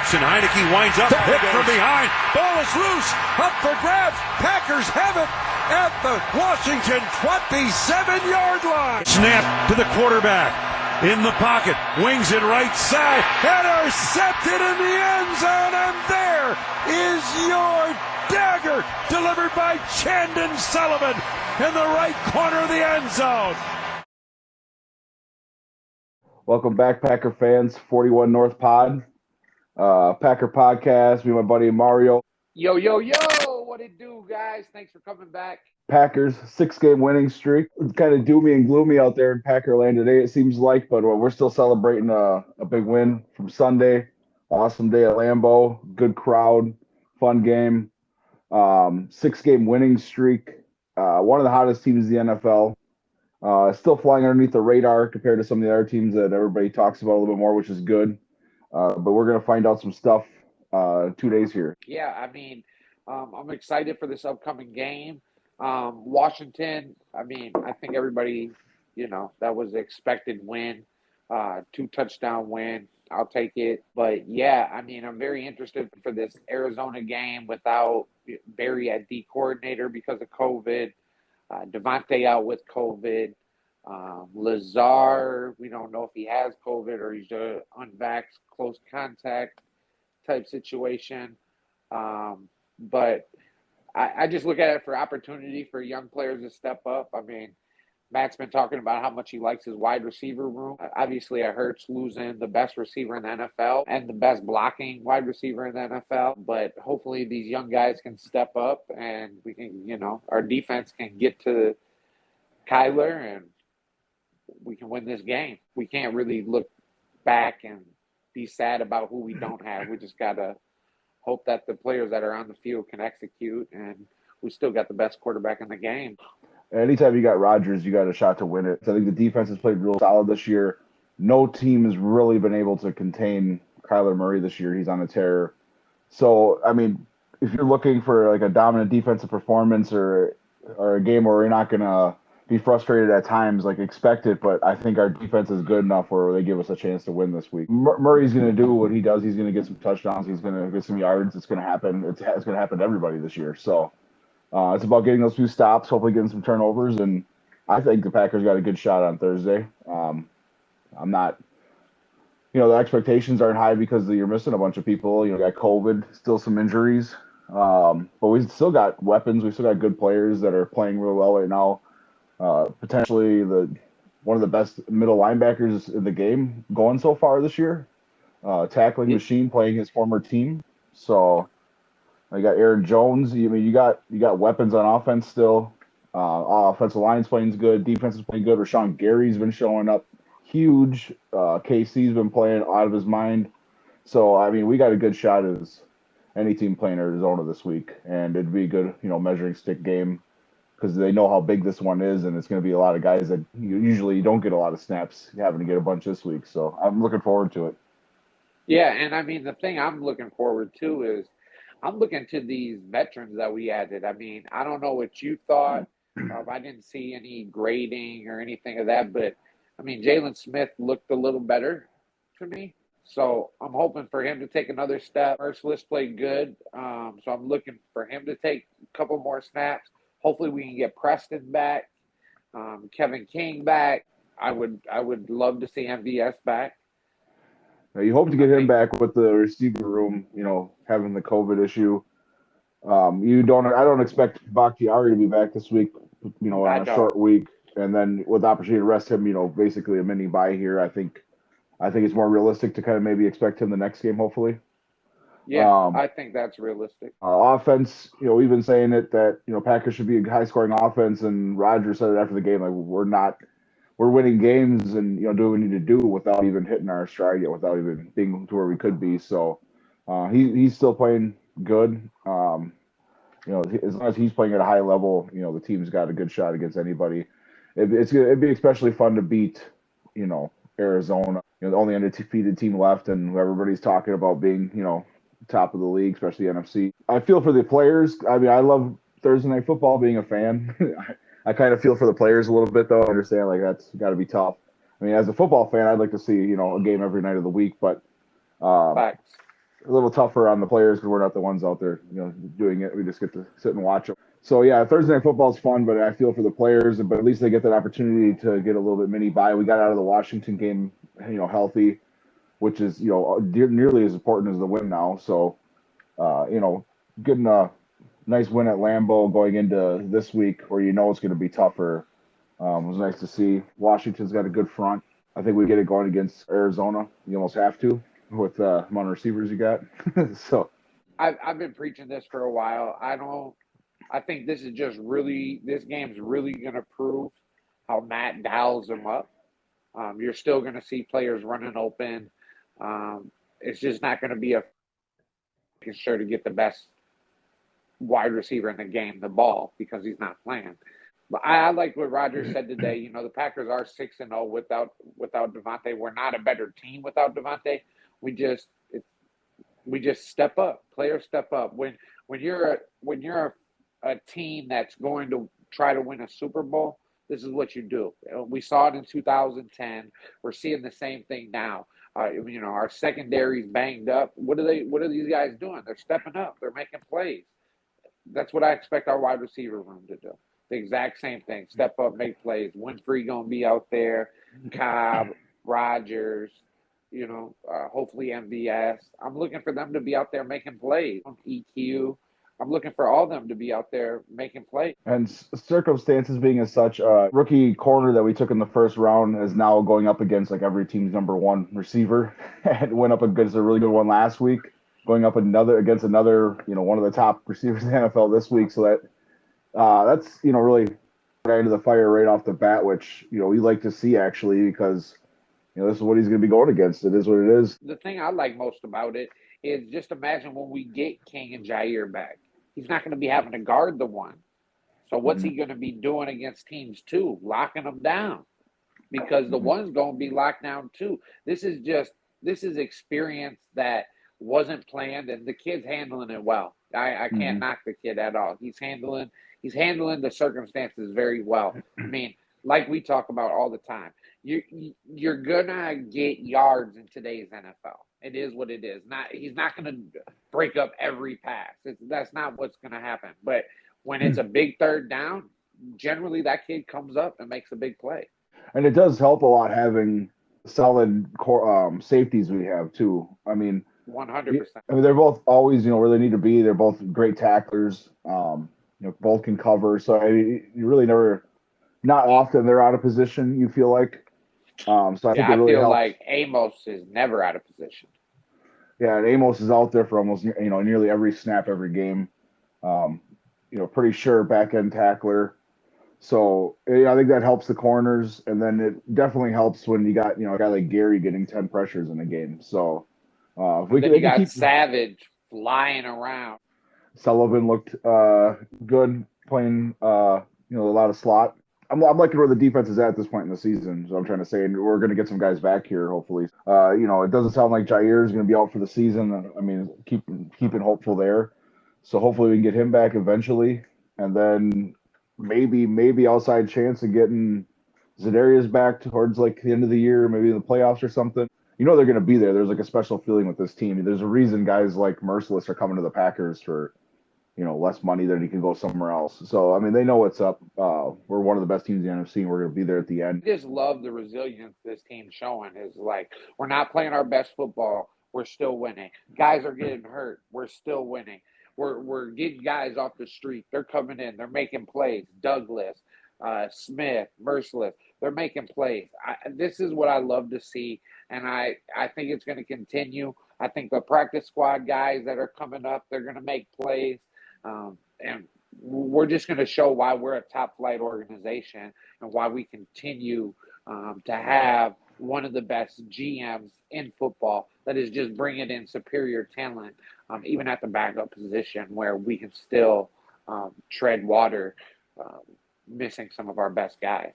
Looks and Heineke winds up. The hit from behind. Ball is loose. Up for grabs. Packers have it at the Washington 27-yard line. Snap to the quarterback. In the pocket. Wings it right side. Intercepted in the end zone. And there is your dagger delivered by Chandon Sullivan in the right corner of the end zone. Welcome back, Packer fans. 41 North Pod, Packer podcast. Me and my buddy Mario. Yo. What it do, guys? Thanks for coming back. Packers 6-game winning streak. It's kind of doomy and gloomy out there in Packer land today, it seems like, but we're still celebrating a big win from Sunday. Awesome day at Lambeau. Good crowd. Fun game. 6-game winning streak. One of the hottest teams in the NFL. Still flying underneath the radar compared to some of the other teams that everybody talks about a little bit more, which is good. But we're going to find out some stuff 2 days here. Yeah, I mean, I'm excited for this upcoming game. Washington, I think everybody, that was the expected win, 2-touchdown win. I'll take it. But, yeah, I'm very interested for this Arizona game without Barry at D coordinator because of COVID. Devontae out with COVID. Lazar, we don't know if he has COVID or he's an unvaxxed close contact type situation. But I just look at it for opportunity for young players to step up. Matt's been talking about how much he likes his wide receiver room. Obviously, it hurts losing the best receiver in the NFL and the best blocking wide receiver in the NFL. But hopefully these young guys can step up and we can, our defense can get to Kyler and we can win this game. We can't really look back and be sad about who we don't have. We just got to hope that the players that are on the field can execute, and we still got the best quarterback in the game. Anytime you got Rodgers, you got a shot to win it. I think the defense has played real solid this year. No team has really been able to contain Kyler Murray this year. He's on a tear. So, if you're looking for like a dominant defensive performance or a game where we're not going to be frustrated at times, expect it, but I think our defense is good enough where they give us a chance to win this week. Murray's going to do what he does. He's going to get some touchdowns. He's going to get some yards. It's going to happen. It's going to happen to everybody this year. So, it's about getting those few stops, hopefully getting some turnovers, and I think the Packers got a good shot on Thursday. I'm not, the expectations aren't high because you're missing a bunch of people. You got COVID, still some injuries, but we still got weapons. We still got good players that are playing real well right now. Potentially one of the best middle linebackers in the game going so far this year. Tackling machine, playing his former team. So. You got Aaron Jones. You got weapons on offense still. Offensive line's playing good. Defense is playing good. Rashawn Gary's been showing up huge. KC's been playing out of his mind. So, we got a good shot as any team playing Arizona this week. And it'd be a good, measuring stick game because they know how big this one is. And it's going to be a lot of guys that usually don't get a lot of snaps having to get a bunch this week. So, I'm looking forward to it. Yeah, and the thing I'm looking forward to is I'm looking to these veterans that we added. I don't know what you thought. I didn't see any grading or anything of that, but Jalen Smith looked a little better to me. So I'm hoping for him to take another step. Merciless played good. So I'm looking for him to take a couple more snaps. Hopefully we can get Preston back, Kevin King back. I would love to see MVS back. You hope to get him back with the receiver room, having the COVID issue. I don't expect Bakhtiari to be back this week, on a short week, and then with the opportunity to rest him, basically a mini bye here. I think it's more realistic to kind of maybe expect him the next game, hopefully. Yeah, I think that's realistic. Offense, we've been saying it that Packers should be a high-scoring offense, and Rodgers said it after the game, we're winning games and doing what we need to do without even hitting our stride yet, without even being to where we could be. So he's still playing good. As long as he's playing at a high level, the team's got a good shot against anybody. It'd be especially fun to beat, Arizona, the only undefeated team left, and everybody's talking about being, top of the league, especially NFC. I feel for the players. I love Thursday Night Football, being a fan. I kind of feel for the players a little bit, though. I understand, that's got to be tough. As a football fan, I'd like to see, a game every night of the week. But, Facts. a little tougher on the players because we're not the ones out there, doing it. We just get to sit and watch them. So yeah, Thursday night football is fun, but I feel for the players. But at least they get that opportunity to get a little bit mini bye. We got out of the Washington game, healthy, which is nearly as important as the win now. So getting a nice win at Lambeau going into this week, where it's going to be tougher, was nice to see. Washington's got a good front. I think we get it going against Arizona. You almost have to with the amount of receivers you got. So I've been preaching this for a while. I think this game's really going to prove how Matt dials them up. You're still going to see players running open. It's just not going to be making sure to get the best wide receiver in the game the ball because he's not playing. But I like what Roger said today. The Packers are 6-0 without Devontae. We're not a better team without Devontae. We just step up. Players step up. When you're a team that's going to try to win a Super Bowl, this is what you do. We saw it in 2010. We're seeing the same thing now. Our secondary's banged up. What are these guys doing? They're stepping up. They're making plays. That's what I expect our wide receiver room to do. The exact same thing. Step up, make plays. Winfrey going to be out there. Cobb, Rodgers, hopefully MVS. I'm looking for them to be out there making plays. EQ. I'm looking for all of them to be out there making plays. And circumstances being as such, rookie corner that we took in the first round is now going up against like every team's number one receiver, and went up against a really good one last week, going up against another, one of the top receivers in the NFL this week. So that's really guy into the fire right off the bat, which we like to see actually, because this is what he's going to be going against. It is what it is. The thing I like most about it is just imagine when we get King and Jair back. He's not going to be having to guard the one. So what's he going to be doing against teams too? Locking them down, because the one's going to be locked down too. This is experience that wasn't planned, and the kid's handling it well. I can't knock the kid at all. He's handling the circumstances very well. I mean, like we talk about all the time, you're gonna get yards in today's NFL. It is what it is. He's not gonna break up every pass. That's not what's gonna happen. But when it's a big third down, generally that kid comes up and makes a big play. And it does help a lot having solid core safeties we have too. I mean, 100%. I mean, they're both always, where they need to be. They're both great tacklers. Both can cover. So you really not often they're out of position. You feel like. So I think it really feel helps. like Amos is never out of position. Yeah, and Amos is out there for almost nearly every snap, every game. Pretty sure back end tackler. So I think that helps the corners, and then it definitely helps when you got a guy like Gary getting 10 pressures in a game. So if we can keep Savage flying around. Sullivan looked good playing a lot of slot. I'm liking where the defense is at this point in the season. So I'm trying to say, and we're going to get some guys back here, hopefully. It doesn't sound like Jair is going to be out for the season. I mean, keeping hopeful there. So hopefully we can get him back eventually, and then maybe outside chance of getting Za'Darius back towards like the end of the year, maybe in the playoffs or something. They're going to be there. There's like a special feeling with this team. There's a reason guys like Merciless are coming to the Packers for less money than he can go somewhere else. So, I mean, they know what's up. We're one of the best teams in the NFC, and we're going to be there at the end. I just love the resilience this team's showing. Is like, we're not playing our best football. We're still winning. Guys are getting hurt. We're still winning. We're getting guys off the street. They're coming in. They're making plays. Douglas, Smith, Merciless. They're making plays. This is what I love to see, and I think it's going to continue. I think the practice squad guys that are coming up, they're going to make plays. And we're just going to show why we're a top flight organization and why we continue to have one of the best GMs in football that is just bringing in superior talent, even at the backup position where we can still tread water, missing some of our best guys.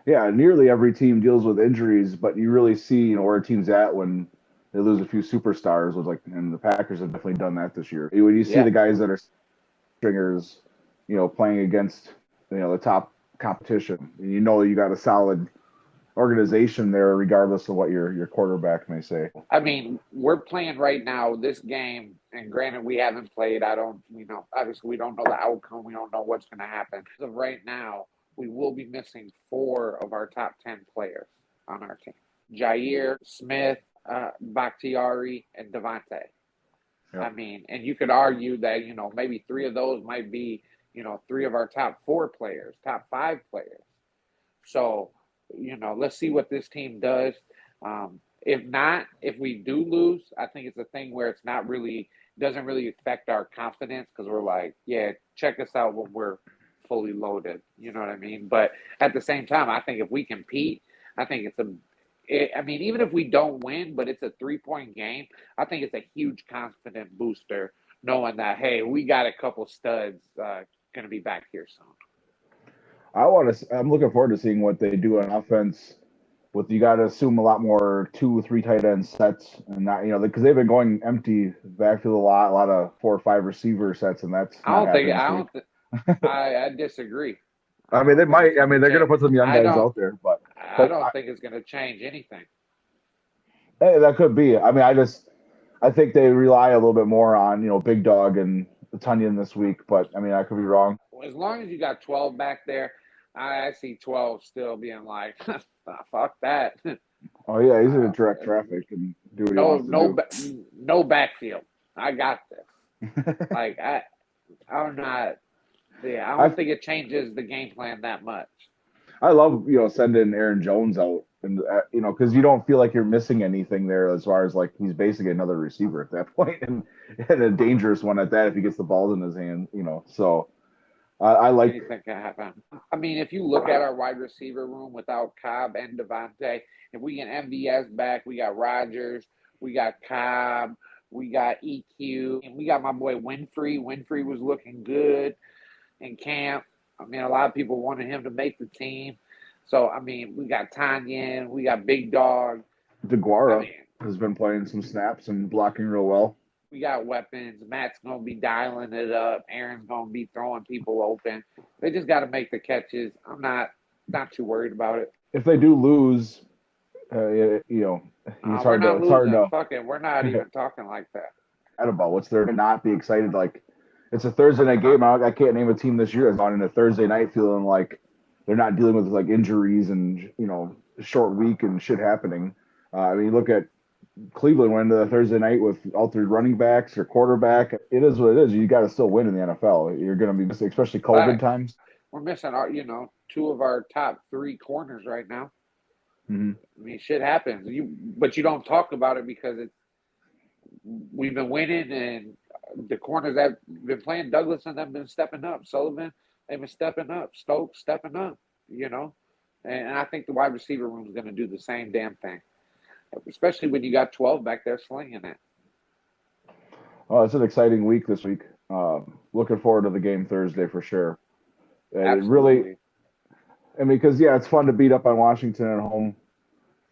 Yeah, nearly every team deals with injuries, but you really see where a team's at when they lose a few superstars. And the Packers have definitely done that this year. When you see the guys that are stringers, playing against the top competition, and you got a solid organization there, regardless of what your quarterback may say. I mean, we're playing right now this game, and granted, we haven't played. Obviously, we don't know the outcome. We don't know what's going to happen. As of right now, we will be missing 4 of our top 10 players on our team: Jair, Smith, Bakhtiari, and Devontae. Yep. I mean, and you could argue that, maybe 3 of those might be, 3 of our top 4 players, top 5 players. So, let's see what this team does. If we do lose, I think it's a thing where it's doesn't really affect our confidence, because we're like, yeah, check us out when we're fully loaded. You know what I mean? But at the same time, I think if we compete, I think even if we don't win, but it's a 3-point game, I think it's a huge confident booster knowing that, hey, we got a couple studs going to be back here soon. I'm looking forward to seeing what they do on offense. You got to assume a lot more 2 or 3 tight end sets, and not because they've been going empty backfield a lot of 4 or 5 receiver sets, and that's I disagree. I mean, they might. I mean, they're going to put some young guys out there, but I don't think it's going to change anything. Hey, that could be. I mean, I think they rely a little bit more on Big Dog and Tunyon this week, but I mean, I could be wrong. As long as you got 12 back there, I see 12 still being like, fuck that. Oh yeah, he's going to direct traffic and do what he wants to do. No backfield. I got this. I'm not. Yeah, I don't think it changes the game plan that much. I love sending Aaron Jones out, and because you don't feel like you're missing anything there as far as like he's basically another receiver at that point, and a dangerous one at that if he gets the balls in his hand. So I like. Anything can happen. I mean, if you look at our wide receiver room without Cobb and Devontae, if we get MVS back, we got Rodgers, we got Cobb, we got EQ, and we got my boy Winfrey. Winfrey was looking good in camp. I mean, a lot of people wanted him to make the team. So, I mean, we got Tanyan, we got Big Dog. DeGuara has been playing some snaps and blocking real well. We got weapons. Matt's going to be dialing it up. Aaron's going to be throwing people open. They just got to make the catches. I'm not too worried about it. If they do lose, it's hard to. Fuck it. We're not even talking like that. About what's there to not be excited? Like, it's a Thursday night game. I can't name a team this year that's gone into Thursday night feeling like they're not dealing with like injuries and short week and shit happening. I mean, look at Cleveland went into the Thursday night with altered running backs or quarterback. It is what it is. You got to still win in the NFL. You're going to be missing, especially COVID times. We're missing our 2 of our top 3 corners right now. Mm-hmm. I mean, shit happens. But you don't talk about it because we've been winning, and the corners that have been playing, Douglas and them have been stepping up. Sullivan, they've been stepping up. Stokes stepping up, And I think the wide receiver room is going to do the same damn thing, especially when you got 12 back there slinging it. Oh, it's an exciting week this week. Looking forward to the game Thursday for sure. Absolutely. Really, I mean, because it's fun to beat up on Washington at home.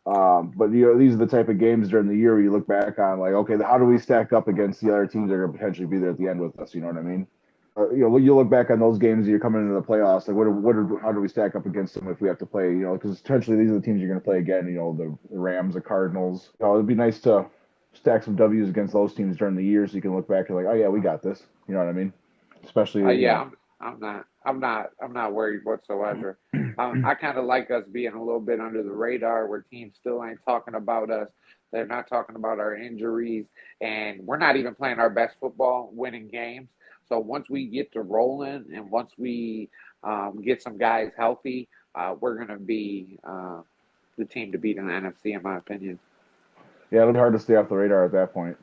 But these are the type of games during the year where you look back on like, okay, how do we stack up against the other teams that are going to potentially be there at the end with us? You know what I mean? You look back on those games, you're coming into the playoffs. Like, how do we stack up against them if we have to play? Because potentially these are the teams you're going to play again. The Rams, the Cardinals. It'd be nice to stack some W's against those teams during the year, so you can look back and like, oh yeah, we got this. You know what I mean? Especially. I'm not worried whatsoever. I kind of like us being a little bit under the radar, where teams still ain't talking about us. They're not talking about our injuries, and we're not even playing our best football, winning games. So once we get to rolling, and once we get some guys healthy, we're going to be the team to beat in the NFC, in my opinion. Yeah, it'll be hard to stay off the radar at that point.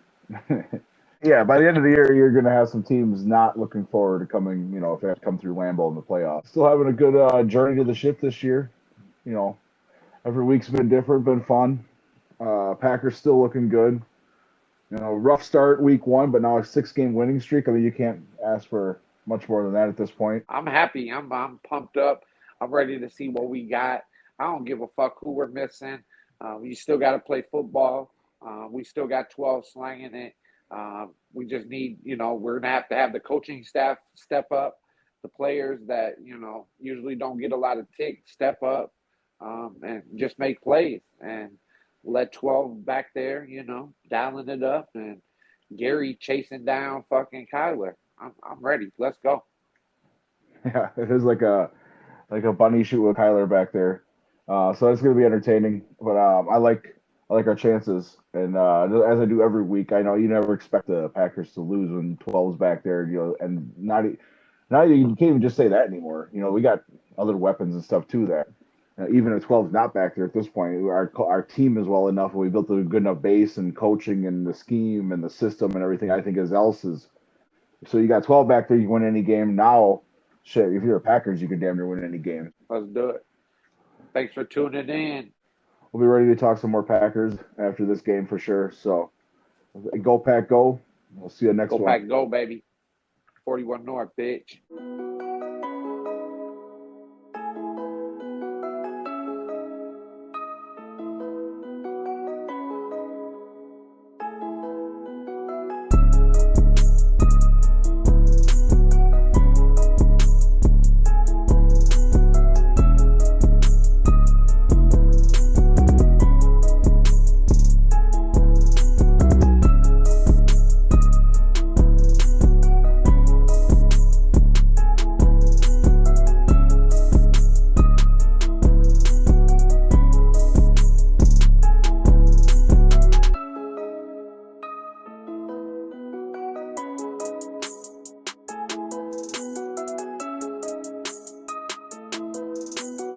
Yeah, by the end of the year, you're going to have some teams not looking forward to coming, if they have to come through Lambeau in the playoffs. Still having a good journey to the ship this year. Every week's been different, been fun. Packers still looking good. Rough start week 1, but now a 6-game winning streak. I mean, you can't ask for much more than that at this point. I'm happy. I'm pumped up. I'm ready to see what we got. I don't give a fuck who we're missing. We still got to play football. We still got 12 slanging it. We just need, we're going to have the coaching staff step up. The players that, usually don't get a lot of tick, step up. and just make plays and let 12 back there, dialing it up, and Gary chasing down fucking Kyler. I'm ready. Let's go. Yeah, it is like a bunny shoot with Kyler back there. So it's going to be entertaining. But I like our chances. And as I do every week, I know you never expect the Packers to lose when 12's back there. And now you can't even just say that anymore. We got other weapons and stuff too that even if 12's not back there at this point, our team is well enough. We built a good enough base and coaching and the scheme and the system and everything. I think else is. So you got 12 back there. You can win any game now. Shit, if you're a Packers, you can damn near win any game. Let's do it. Thanks for tuning in. We'll be ready to talk some more Packers after this game for sure. So go Pack, go. We'll see you next one. Go Pack, go, baby. 41 North, bitch.